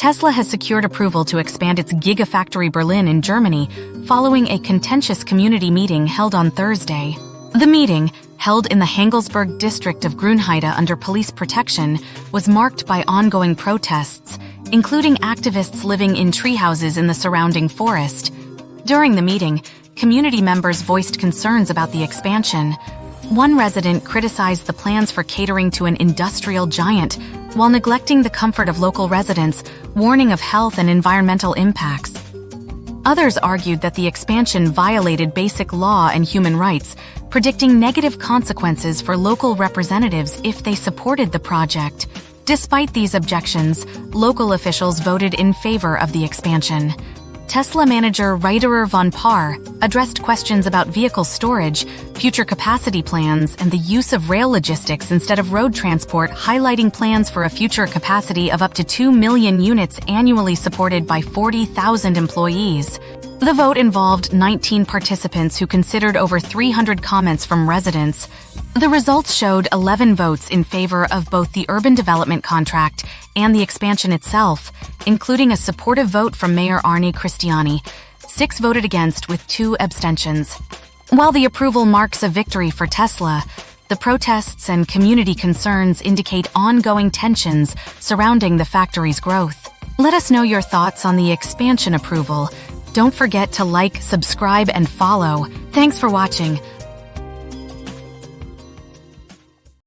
Tesla has secured approval to expand its Gigafactory Berlin in Germany following a contentious community meeting held on Thursday. The meeting, held in the Hangelsberg district of Grünheide under police protection, was marked by ongoing protests, including activists living in treehouses in the surrounding forest. During the meeting, community members voiced concerns about the expansion. One resident criticized the plans for catering to an industrial giant while neglecting the comfort of local residents, warning of health and environmental impacts. Others argued that the expansion violated basic law and human rights, predicting negative consequences for local representatives if they supported the project. Despite these objections, local officials voted in favor of the expansion. Tesla manager Riederer von Paar addressed questions about vehicle storage, future capacity plans, and the use of rail logistics instead of road transport, highlighting plans for a future capacity of up to 2 million units annually supported by 40,000 employees. The vote involved 19 participants who considered over 300 comments from residents. The results showed 11 votes in favor of both the urban development contract and the expansion itself, including a supportive vote from Mayor Arne Christiani. 6 voted against with 2 abstentions. While the approval marks a victory for Tesla, the protests and community concerns indicate ongoing tensions surrounding the factory's growth. Let us know your thoughts on the expansion approval. Don't forget to like, subscribe, and follow. Thanks for watching.